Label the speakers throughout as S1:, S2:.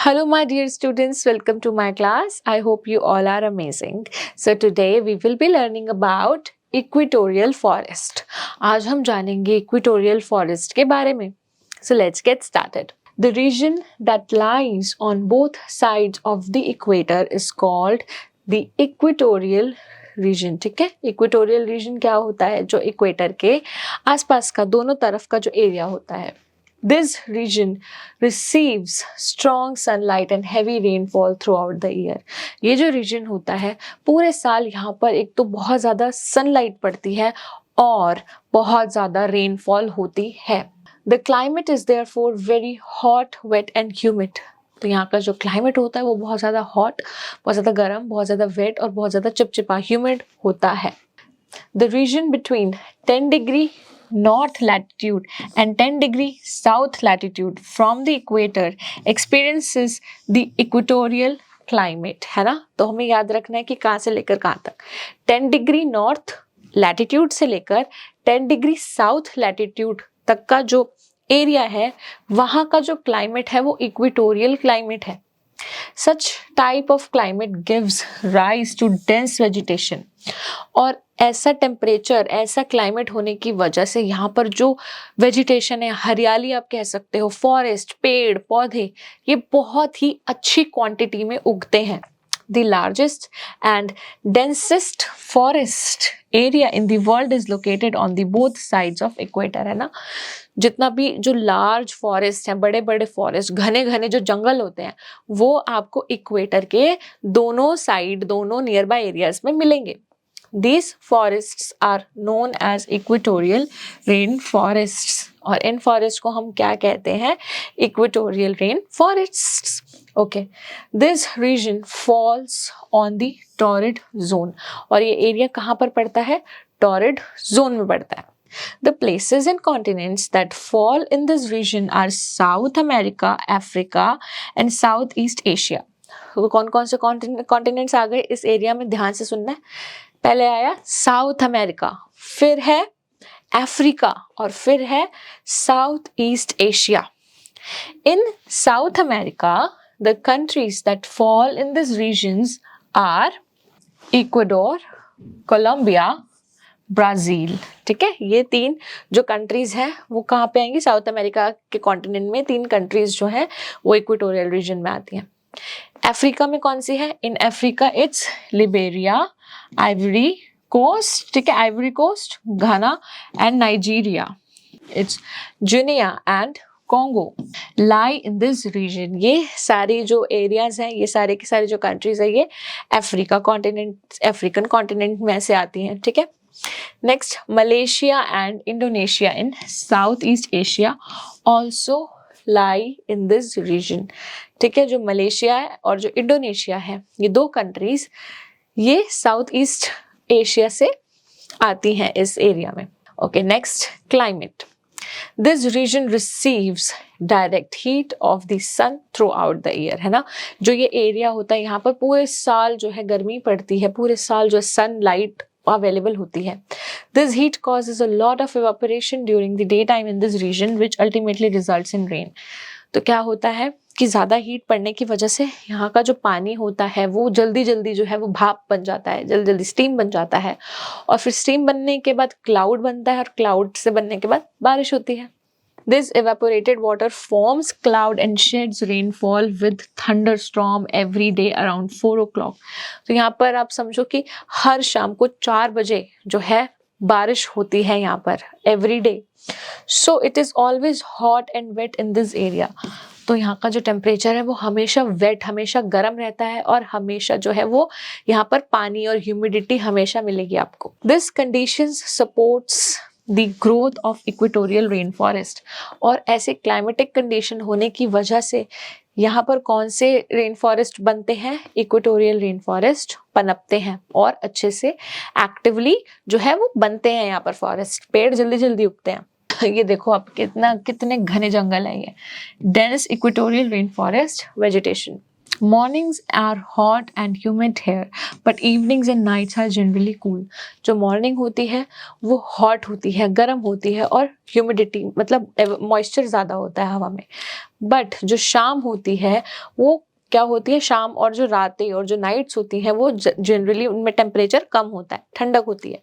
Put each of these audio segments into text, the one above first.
S1: Hello, my dear students. Welcome to my class. I hope you all are amazing. So today we will be learning about equatorial forest. आज हम जानेंगे equatorial forest के बारे में. So let's get started. The region that lies on both sides of the equator is called the equatorial region. ठीक है, equatorial region क्या होता है? जो इक्वेटर के आसपास का दोनों तरफ का जो एरिया होता है. This region receives strong sunlight and heavy rainfall throughout the year. ये जो रीजन होता है पूरे साल यहाँ पर एक तो बहुत ज़्यादा सनलाइट पड़ती है और बहुत ज़्यादा रेनफॉल होती है. The climate is therefore very hot, wet and humid. तो यहाँ का जो क्लाइमेट होता है वो बहुत ज़्यादा हॉट, बहुत ज़्यादा गर्म, बहुत ज़्यादा वेट और बहुत ज़्यादा चिपचिपा ह्यूमिड होता है. The region between 10 degree north latitude and 10 degree south latitude from the equator experiences the equatorial climate. है ना? तो हमें याद रखना है कि कहाँ से लेकर कहाँ तक. 10 डिग्री नॉर्थ लैटिट्यूड से लेकर 10 डिग्री साउथ लैटिट्यूड तक का जो एरिया है वहाँ का जो क्लाइमेट है वो इक्वेटोरियल क्लाइमेट है. Such type of climate gives rise to dense vegetation. और ऐसा टेम्परेचर, ऐसा क्लाइमेट होने की वजह से यहाँ पर जो वेजिटेशन है, हरियाली आप कह सकते हो, फॉरेस्ट, पेड़ पौधे, ये बहुत ही अच्छी क्वांटिटी में उगते हैं. The largest and densest forest area in the world is located on the both sides of equator. है ना? जितना भी जो लार्ज फॉरेस्ट हैं, बड़े बड़े फॉरेस्ट, घने घने जो जंगल होते हैं वो आपको इक्वेटर के दोनों साइड, दोनों नियर बाय एरियाज में मिलेंगे. These forests are known as equatorial rain forests. और इन फॉरेस्ट को हम क्या कहते हैं? Equatorial rain forests. Okay. This region falls on the torrid zone. और ये एरिया कहाँ पर पड़ता है? Torrid zone में पड़ता है. The places and continents that fall in this region are South America, Africa and Southeast Asia. कौन कौन से कॉन्टिनेंट्स आ गए इस एरिया में? ध्यान से सुनना है. पहले आया साउथ अमेरिका, फिर है अफ्रीका और फिर है South East Asia. In South America the countries that fall in this regions are Ecuador, Colombia, Brazil. ठीक है, ये तीन जो कंट्रीज हैं वो कहाँ पे आएंगी? साउथ अमेरिका के कॉन्टिनेंट में तीन कंट्रीज जो हैं वो इक्वेटोरियल रीजन में आती हैं. अफ्रीका में कौन सी है? In Africa it's Liberia, Ivory Coast, ठीक है, Ivory Coast, Ghana and Nigeria. It's Guinea and Congo lie in this region. ये सारी जो एरियाज हैं, ये सारे के सारे जो कंट्रीज है, ये अफ्रीका कॉन्टिनेंट, अफ्रीकन कॉन्टिनेंट में से आती हैं. ठीक है. Next, Malaysia and Indonesia in South East Asia also lie in this region. ठीक है, जो मलेशिया है और जो इंडोनेशिया है, ये दो कंट्रीज ये साउथ ईस्ट एशिया से आती हैं इस एरिया में. Okay, next, climate. This region receives direct heat of the sun throughout the year. है ना? जो ये एरिया होता है यहाँ पर पूरे साल जो है गर्मी पड़ती है, पूरे साल जो सन लाइट अवेलेबल होती है. This heat causes a lot of evaporation during the daytime in this region, which ultimately results in rain. तो क्या होता है कि ज़्यादा हीट पड़ने की वजह से यहाँ का जो पानी होता है वो जल्दी जल्दी जो है वो भाप बन जाता है, जल्दी जल्दी स्टीम बन जाता है और फिर स्टीम बनने के बाद क्लाउड बनता है और क्लाउड से बनने के बाद बारिश होती है. This evaporated water forms cloud and sheds rainfall with thunderstorm every day around 4 o'clock. तो यहाँ पर आप समझो कि हर शाम को 4 बजे जो है बारिश होती है यहाँ पर every day. So it is always hot and wet in this area. तो यहाँ का जो टेम्परेचर है वो हमेशा वेट, हमेशा गर्म रहता है और हमेशा जो है वो यहाँ पर पानी और ह्यूमिडिटी हमेशा मिलेगी आपको. This conditions supports the growth of equatorial rainforest. और ऐसे क्लाइमेटिक कंडीशन होने की वजह से यहाँ पर कौन से रेन फॉरेस्ट बनते हैं? इक्वेटोरियल रेन फॉरेस्ट पनपते हैं और अच्छे से एक्टिवली जो है वो बनते हैं. यहाँ पर फॉरेस्ट, पेड़ जल्दी जल्दी उगते हैं. ये देखो आप कितने घने जंगल है. ये dense equatorial rain forest vegetation. Mornings are hot and humid here, but evenings and nights are generally cool. जो मॉर्निंग होती है वो हॉट होती है, गर्म होती है और ह्यूमिडिटी मतलब मॉइस्चर ज़्यादा होता है हवा में. बट जो शाम होती है वो क्या होती है, शाम और जो रातें और जो नाइट्स होती हैं वो जनरली उनमें टेम्परेचर कम होता है, ठंडक होती है.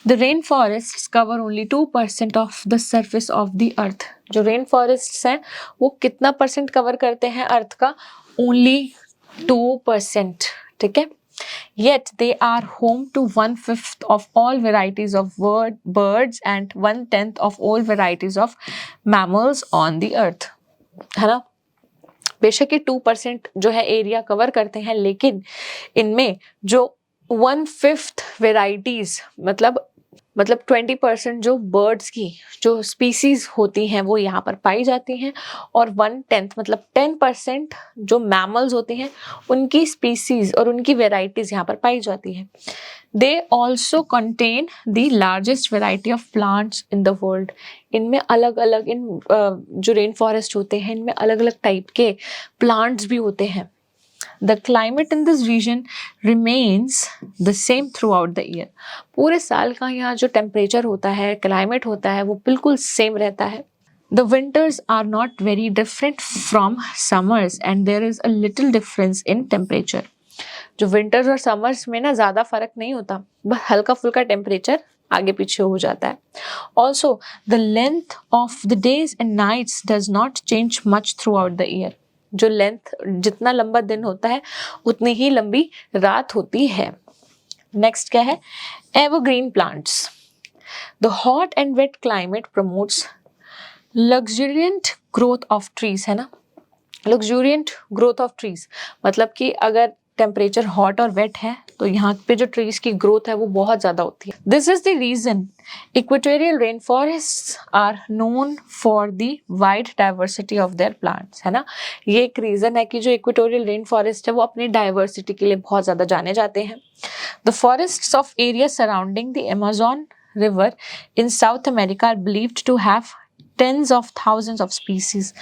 S1: The rainforests cover only 2% of the surface of the earth. जो रेन फॉरेस्ट्स हैं वो कितना परसेंट कवर करते हैं अर्थ का? Only 2%. ठीक है. Yet they are home to 1/5 of all varieties of birds and 1/10 of all varieties of mammals on the earth. है ना. बेशक ये 2% जो है एरिया कवर करते हैं, लेकिन इनमें जो 1/5 वेराइटीज मतलब 20% जो बर्ड्स की जो स्पीसीज होती हैं वो यहाँ पर पाई जाती हैं, और 1/10 मतलब 10% जो मैमल्स होते हैं उनकी स्पीसीज और उनकी वेराइटीज यहाँ पर पाई जाती हैं. They also contain the largest variety of plants in the world. इनमें अलग अलग जो रेन फॉरेस्ट होते हैं इनमें अलग अलग टाइप के प्लांट्स भी होते हैं. The climate in this region remains the same throughout the year. पूरे साल का यहाँ जो टेम्परेचर होता है, क्लाइमेट होता है, वो बिल्कुल सेम रहता है. The winters are not very different from summers and there is a little difference in temperature. जो विंटर्स और समर्स में ना ज़्यादा फर्क नहीं होता, बस हल्का फुल्का टेम्परेचर आगे पीछे हो जाता है. Also, the length of the days and nights does not change much throughout the year. जो लेंथ, जितना लंबा दिन होता है उतनी ही लंबी रात होती है. नेक्स्ट क्या है? Evergreen plants. The hot and wet climate promotes luxuriant growth of trees. है ना. लग्जूरियंट ग्रोथ ऑफ ट्रीज मतलब कि अगर टेम्परेचर हॉट और वेट है तो यहाँ पे जो ट्रीज की ग्रोथ है वो बहुत ज़्यादा होती है. This is the region equatorial rain forest are known for the wide diversity of their plants. है ना. ये एक रीज़न है कि जो इक्वेटोरियल रेन फॉरेस्ट है वो अपनी डाइवर्सिटी के लिए बहुत ज़्यादा जाने जाते हैं. The forests of area surrounding the Amazon river in South America are believed to have tens of thousands of species.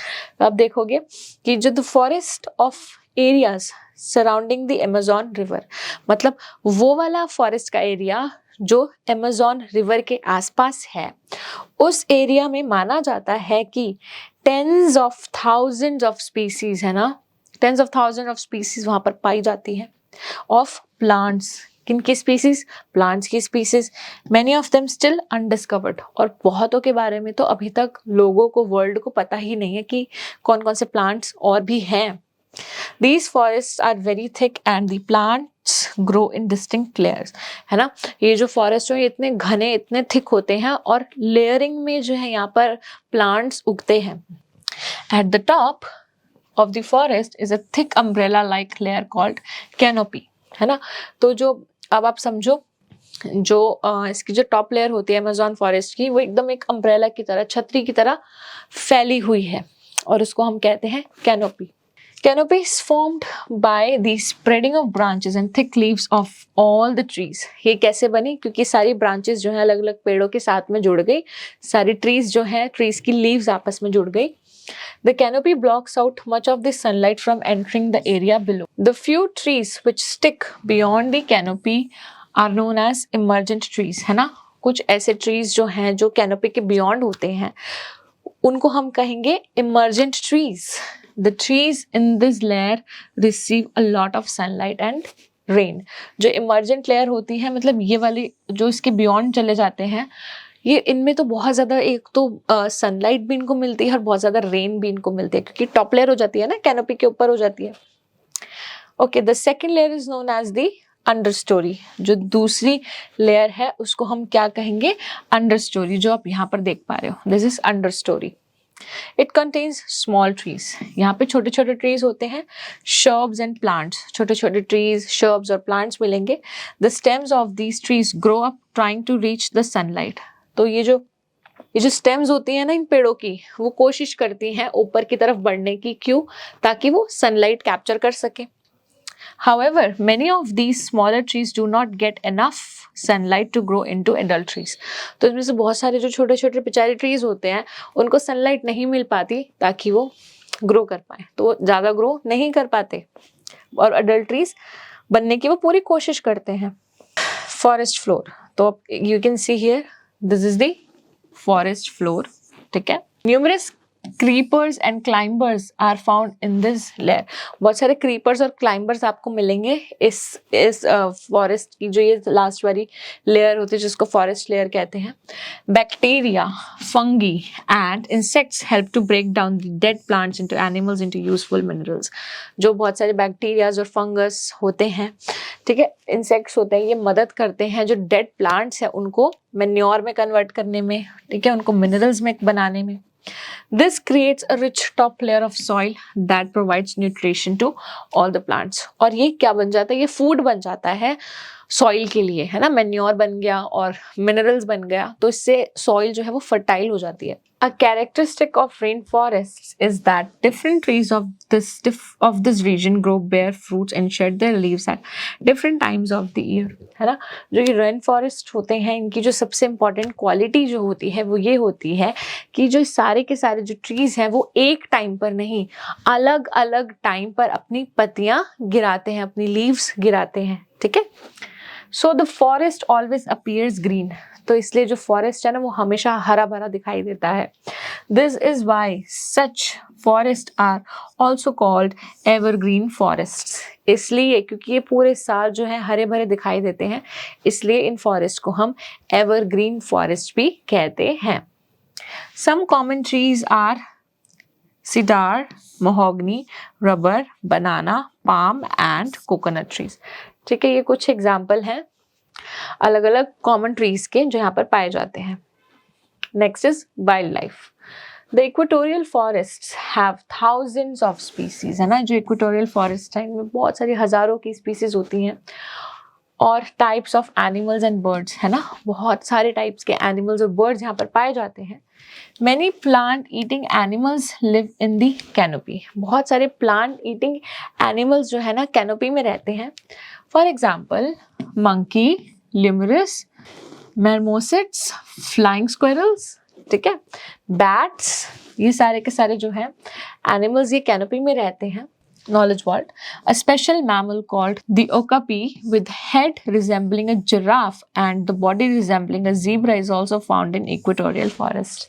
S1: आप देखोगे कि जो the forest of areas surrounding the Amazon river मतलब वो वाला फॉरेस्ट का एरिया जो अमेज़न रिवर के आसपास है, उस एरिया में माना जाता है कि tens of thousands of species, है ना, tens of thousand of species वहाँ पर पाई जाती है ऑफ प्लांट्स. किन की स्पीसीज? प्लांट्स की species. Many of them still undiscovered. और बहुतों के बारे में तो अभी तक लोगों को, वर्ल्ड को पता ही नहीं है कि कौन कौन से प्लांट्स और भी हैं. These forests are very thick and the plants grow in distinct layers. है ना. ये जो फॉरेस्ट है इतने घने, इतने थिक होते हैं और लेयरिंग में जो है यहाँ पर प्लांट्स उगते हैं. At the top of the forest is a thick umbrella-like layer called canopy. है ना. तो जो अब आप समझो जो इसकी जो टॉप लेयर होती है अमेज़न फॉरेस्ट की वो एकदम एक अम्ब्रेला की तरह, छतरी की तरह फैली हुई है और उसको हम कहते हैं canopy. Canopy is formed by the spreading of branches and thick leaves of all the trees. ये कैसे बनी? क्योंकि सारी branches जो है अलग अलग पेड़ों के साथ में जुड़ गई, सारी trees जो है trees की leaves आपस में जुड़ गई. The canopy blocks out much of the sunlight from entering the area below. The few trees which stick beyond the canopy are known as emergent trees. है ना. कुछ ऐसे trees जो हैं जो canopy के beyond होते हैं उनको हम कहेंगे emergent trees. The trees in this layer receive a lot of sunlight and rain. जो emergent layer होती है मतलब ये वाली जो इसके beyond चले जाते हैं, ये इनमें तो बहुत ज़्यादा एक तो सनलाइट भी इनको मिलती है और बहुत ज़्यादा रेन भी इनको मिलती है क्योंकि टॉप लेयर हो जाती है ना, कैनोपी के ऊपर हो जाती है. Okay, the second layer is known as the understorey. जो दूसरी लेयर है उसको हम क्या कहेंगे? Understorey. जो आप यहाँ पर देख पा रहे हो, this is understorey. It contains small trees. यहाँ पे छोटे छोटे ट्रीज होते हैं, शर्ब्स एंड प्लांट्स. छोटे छोटे ट्रीज, शर्ब्स और प्लांट्स मिलेंगे. The stems of these trees grow up trying to reach the sunlight. तो ये जो स्टेम्स होती हैं ना इन पेड़ों की, वो कोशिश करती हैं ऊपर की तरफ बढ़ने की. क्यों? ताकि वो सनलाइट कैप्चर कर सके. However, many of these smaller trees do not get enough sunlight to grow into adult trees. तो इसमें से बहुत सारे जो छोटे छोटे बेचारे ट्रीज होते हैं उनको सनलाइट नहीं मिल पाती ताकि वो ग्रो कर पाए, तो ज़्यादा ग्रो नहीं कर पाते और अडल्ट ट्रीज बनने की वो पूरी कोशिश करते हैं। फॉरेस्ट फ्लोर, तो you can see here this is the forest floor, ठीक है। Numerous creepers and climbers are found in this layer, बहुत सारे क्रीपर्स और क्लाइंबर्स आपको मिलेंगे इस फॉरेस्ट की जो ये लास्ट वाली लेयर होती है जिसको फॉरेस्ट लेयर कहते हैं। Bacteria, fungi and insects help to break down the dead plants into animals into useful minerals. जो बहुत सारे बैक्टीरियाज और फंगस होते हैं, ठीक है, इंसेक्ट्स होते हैं, ये मदद करते हैं जो डेड प्लांट्स हैं उनको मैन्योर में कन्वर्ट करने में, ठीक है, उनको मिनरल्स में बनाने में। This creates a rich top layer of soil that provides nutrition to all the plants. और ये क्या बन जाता है, ये फूड बन जाता है सॉइल के लिए, है ना, मैन्योर बन गया और मिनरल्स बन गया, तो इससे सॉइल जो है वो फर्टाइल हो जाती है। A characteristic of rainforests is that different trees of this region grow bare fruits and shed their leaves at different times of the year, है ना। जो ये रेन फॉरेस्ट होते हैं इनकी जो सबसे इम्पॉर्टेंट क्वालिटी जो होती है वो ये होती है कि जो सारे के सारे जो ट्रीज हैं वो एक टाइम पर नहीं, अलग अलग टाइम पर अपनी पत्तियां गिराते हैं, अपनी लीव्स गिराते हैं, ठीक है। So the forest always appears green, तो इसलिए जो फॉरेस्ट है ना वो हमेशा हरा भरा दिखाई देता है। This is why such forest are also called evergreen forest, इसलिए क्योंकि ये पूरे साल जो है हरे भरे दिखाई देते हैं, इसलिए इन फॉरेस्ट को हम एवरग्रीन फॉरेस्ट भी कहते हैं। Some common trees are cedar, mahogany, rubber, banana, palm and coconut trees, ठीक है। ये कुछ एग्जाम्पल हैं अलग अलग कॉमन ट्रीज के जो यहाँ पर पाए जाते हैं। Next is wild life. The equatorial forests have thousands of species, है ना, जो इक्वेटोरियल फॉरेस्ट है इनमें बहुत सारी हजारों की स्पीसीज होती हैं, और types of animals and birds, है ना, बहुत सारे टाइप्स के एनिमल्स और बर्ड्स यहाँ पर पाए जाते हैं। Many plant eating animals live in the canopy, बहुत सारे plant eating animals जो है ना canopy में रहते हैं। For example, monkey, lemurs, marmosets, flying squirrels, ठीक है, bats, ये सारे के सारे जो हैं animals ये canopy में रहते हैं। Knowledge vault, a special mammal called the okapi with head resembling a giraffe and the body resembling a zebra is also found in equatorial forest.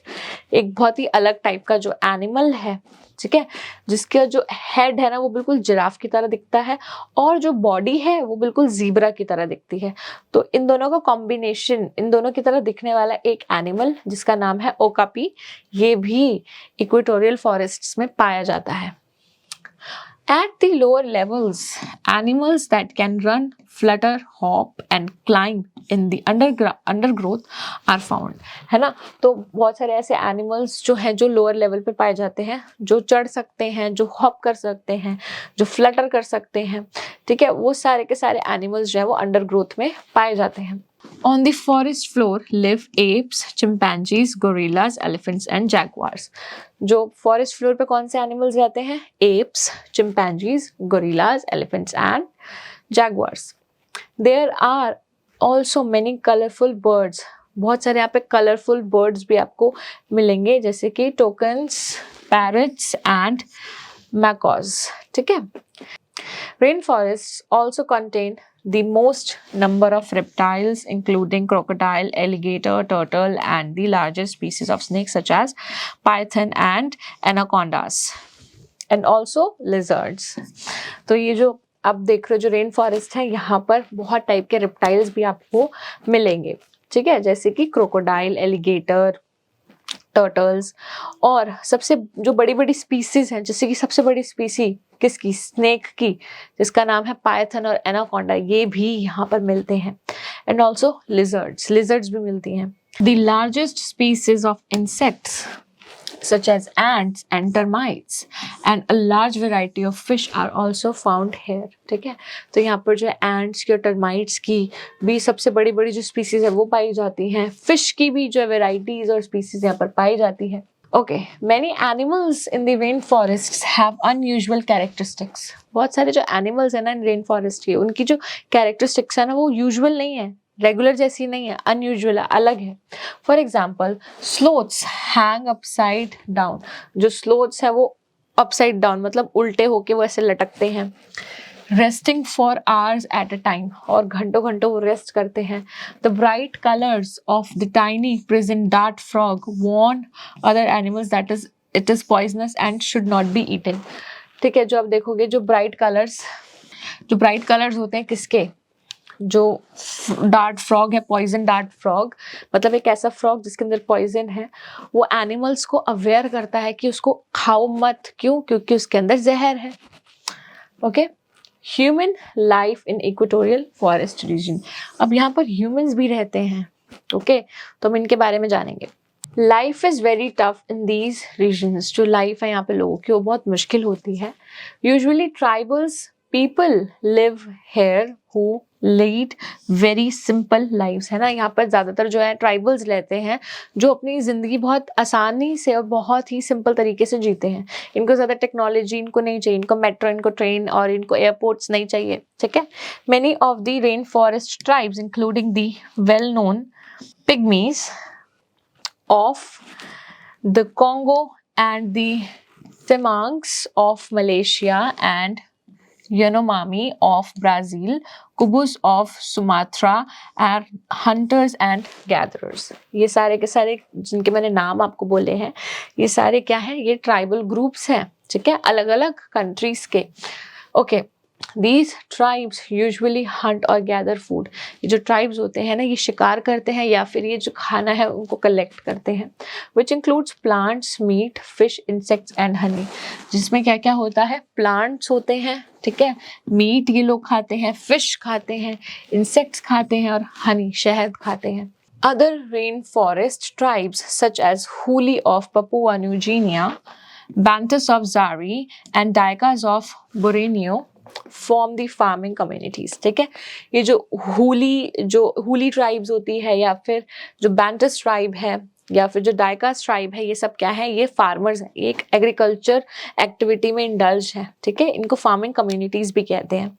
S1: एक बहुत ही अलग टाइप का जो एनिमल है, ठीक है, जिसका जो हेड है ना वो बिल्कुल जिराफ की तरह दिखता है और जो बॉडी है वो बिल्कुल जीब्रा की तरह दिखती है। तो इन दोनों का कॉम्बिनेशन, इन दोनों की तरह दिखने वाला एक एनिमल जिसका नाम है ओकापी, ये भी इक्वेटोरियल फॉरेस्ट्स में पाया जाता है। At the lower levels, animals that can run, flutter, hop and climb in the undergrowth are found, है ना। तो बहुत सारे ऐसे एनिमल्स जो हैं जो लोअर लेवल पे पाए जाते हैं, जो चढ़ सकते हैं, जो हॉप कर सकते हैं, जो फ्लटर कर सकते हैं, ठीक है, वो सारे के सारे एनिमल्स जो है वो अंडरग्रोथ में पाए जाते हैं। On the forest floor live apes, chimpanzees, gorillas, elephants and jaguars. जो फॉरेस्ट फ्लोर पे कौन से एनिमल्स रहते हैं? Apes, chimpanzees, gorillas, elephants and jaguars. There are also many colourful birds, बहुत सारे यहाँ पे कलरफुल बर्ड्स भी आपको मिलेंगे जैसे कि टोकन्स, पैरट्स एंड मैकॉज, ठीक है। Rainforests also contain the most number of reptiles including crocodile, alligator, turtle and the largest species of snakes such as python and anacondas and also lizards. तो ये जो आप देख रहे हो जो रेन फॉरेस्ट है यहाँ पर बहुत टाइप के रेप्टाइल्स भी आपको मिलेंगे, ठीक है, जैसे कि क्रोकोडाइल, एलिगेटर, टर्टल्स और सबसे जो बड़ी बड़ी स्पीसीज हैं, जैसे कि सबसे बड़ी स्पीसी किसकी? स्नेक की, जिसका नाम है पाइथन और एनाकोंडा, ये भी यहाँ पर मिलते हैं। एंड ऑल्सो लिजर्ड्स भी मिलती हैं। The largest species of insects such as ants and termites and a large variety of fish are also found here, ठीक है। तो यहाँ पर जो ants की और termites की भी सबसे बड़ी बड़ी जो स्पीसीज है वो पाई जाती हैं। फिश की भी जो वेराइटीज और स्पीसीज यहाँ पर पाई जाती है। Okay, many animals in the rainforests have unusual characteristics. बहुत सारे जो एनिमल्स है ना रेन फॉरेस्ट के, उनकी जो कैरेक्टरिस्टिक्स है ना वो यूजुअल नहीं है, रेगुलर जैसी नहीं है, अनयूजुअल है, अलग है। For example sloths hang upside down, जो स्लोथ्स है वो अपसाइड डाउन मतलब उल्टे होके वो ऐसे लटकते हैं। Resting for hours at a time, और घंटों घंटों वो रेस्ट करते हैं। The bright colours of the tiny present dart frog warn other animals that is it is poisonous and should not be eaten. ठीक है, जो आप देखोगे जो ब्राइट कलर्स होते हैं किसके, जो डार्ट फ्रॉग है, पॉइजन डार्ट फ्रॉग, मतलब एक ऐसा फ्रॉग जिसके अंदर पॉइजन है, वो एनिमल्स को अवेयर करता है कि उसको खाओ मत। क्यों? क्योंकि उसके अंदर जहर है। Okay, human life in equatorial forest region. अब यहाँ पर ह्यूमंस भी रहते हैं। ओके, तो हम इनके बारे में जानेंगे। Life is very tough in these regions. जो लाइफ है यहाँ पे लोगों की वो बहुत मुश्किल होती है। Usually tribals people live here who lead very simple lives, है ना। यहाँ पर ज़्यादातर जो है ट्राइबल्स रहते हैं जो अपनी ज़िंदगी बहुत आसानी से और बहुत ही सिंपल तरीके से जीते हैं। इनको ज़्यादा टेक्नोलॉजी इनको नहीं चाहिए, इनको मेट्रो, इनको ट्रेन और इनको एयरपोर्ट्स नहीं चाहिए। ठीक है, many of the rain forest tribes including the well known pygmies of the Congo and the Semangs of Malaysia and Yanomami of Brazil, Kubus of Sumatra are hunters and gatherers. ये सारे के सारे जिनके मैंने नाम आपको बोले हैं, ये सारे क्या हैं? ये ट्राइबल ग्रुप्स हैं। ठीक है, अलग अलग कंट्रीज के। Okay, These tribes usually hunt or gather food. ये जो ट्राइब्स होते हैं ना, ये शिकार करते हैं या फिर ये जो खाना है उनको कलेक्ट करते हैं। Which includes plants, meat, fish, insects and honey. जिसमें क्या क्या होता है? प्लांट्स होते हैं, ठीक है, मीट ये लोग खाते हैं, फिश खाते हैं, इंसेक्ट्स खाते हैं और हनी शहद खाते हैं। Other rainforest tribes such as Huli of Papua New Guinea, Bantus of Zari and Daikas of Borneo form the farming communities. ठीक है, ये जो हुली ट्राइब्स होती है या फिर जो बैंटस ट्राइब है या फिर जो डाइकास ट्राइब है, ये सब क्या है? ये फार्मर्स हैं, एक एग्रीकल्चर एक्टिविटी में इंडल्ज है। ठीक है, इनको फार्मिंग कम्युनिटीज भी कहते हैं।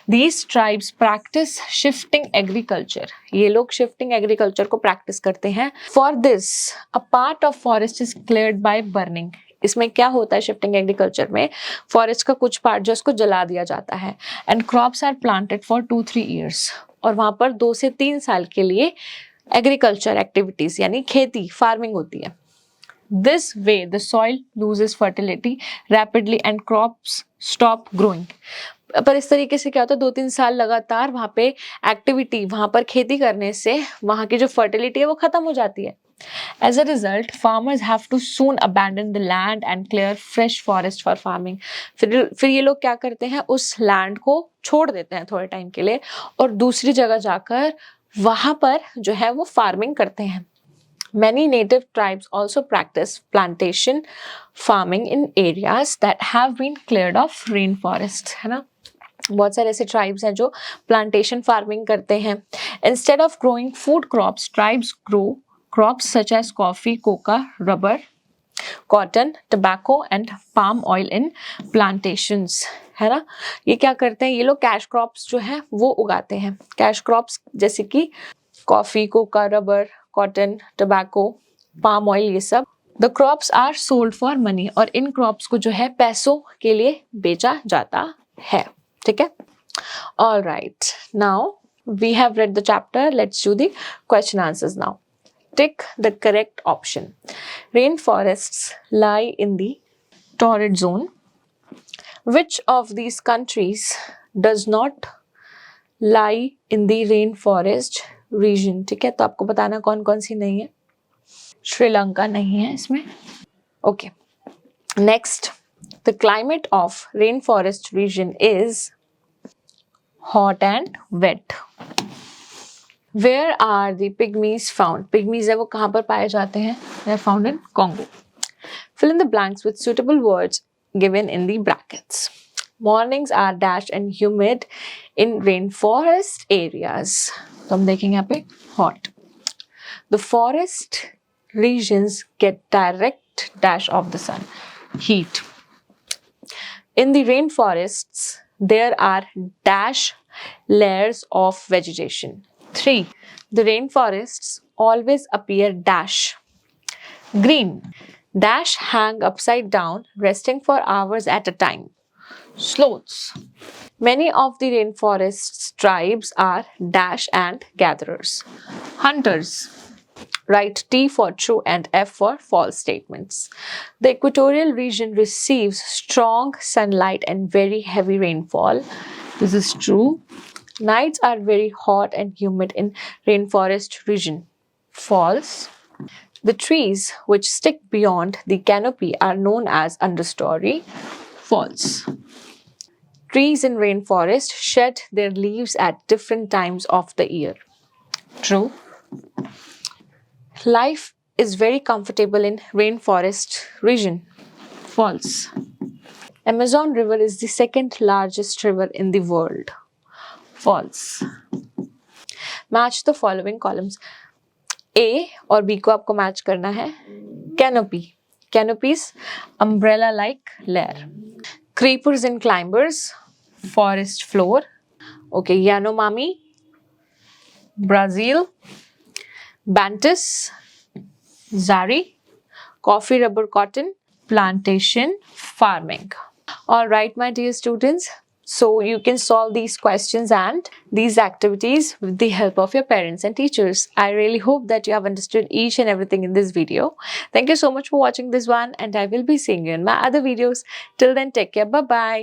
S1: These tribes practice shifting agriculture, ये लोग शिफ्टिंग एग्रीकल्चर को प्रैक्टिस करते हैं। For this a part of forest is cleared by burning. इसमें क्या होता है शिफ्टिंग एग्रीकल्चर में? फॉरेस्ट का कुछ पार्ट जो उसको जला दिया जाता है। And crops are planted for 2-3 years, और वहां पर 2 से 3 साल के लिए एग्रीकल्चर एक्टिविटीज यानी खेती, फार्मिंग होती है। This way the soil loses fertility rapidly and crops stop growing. पर इस तरीके से क्या होता है, 2-3 साल लगातार वहां पे एक्टिविटी, वहां पर खेती करने से वहां की जो फर्टिलिटी है वो खत्म हो जाती है। As a result, farmers have to soon abandon the land and clear fresh forest for farming. फिर ये लोग क्या करते हैं? उस लैंड को छोड़ देते हैं थोड़े टाइम के लिए और दूसरी जगह जाकर वहां पर जो है वो फार्मिंग करते हैं। Many native tribes also practice plantation farming in areas that have been cleared of rainforest, है ना। बहुत सारे ऐसे ट्राइब्स हैं जो प्लांटेशन फार्मिंग करते हैं। Instead of growing food crops, tribes grow crops such as coffee, coca, rubber, cotton, tobacco and palm oil in plantations, है ना। ये क्या करते हैं? ये लोग कैश क्रॉप्स जो है वो उगाते हैं। कैश क्रॉप्स जैसे कि coffee, coca, rubber, cotton, tobacco, palm oil, ये सब। The crops are sold for money, और इन क्रॉप्स को जो है पैसों के लिए बेचा जाता है। ठीक है, all right, now we have read the chapter, let's do the question answers now. Tick the correct option. Rainforests lie in the torrid zone. Which of these countries does not lie in the rainforest region? ठीक है, तो आपको बताना कौन कौन सी नहीं है। श्रीलंका नहीं है इसमें। Okay. Next, the climate of rainforest region is hot and wet. Where are the pygmies found? Pygmies है वो कहाँ पर पाए जाते हैं? They are found in Congo. Fill in the blanks with suitable words given in the brackets. Mornings are dash and humid in rainforest areas. तो हम देखेंगे यहाँ पे hot. The forest regions get direct dash of the sun, heat. In the rainforests, there are dash layers of vegetation. 3. The rainforests always appear dash green. Dash hang upside down, resting for hours at a time. Sloths. Many of the rainforest's tribes are dash and gatherers. Hunters. Write T for true and F for false statements. The equatorial region receives strong sunlight and very heavy rainfall. This is true. Nights are very hot and humid in rainforest region. False. The trees which stick beyond the canopy are known as understory. False. Trees in rainforest shed their leaves at different times of the year. True. Life is very comfortable in rainforest region. False. Amazon River is the second largest river in the world. False. Match the following columns. A और B को आपको match करना है. Canopy. Canopies, umbrella-like layer. Creepers and climbers, forest floor. Okay, Yanomami, Brazil. Bantus, Zari. Coffee, rubber, cotton. Plantation, farming. All right, my dear students. So you can solve these questions and these activities with the help of your parents and teachers. I really hope that you have understood each and everything in this video. Thank you so much for watching this one, and I will be seeing you in my other videos. Till then, take care. Bye-bye.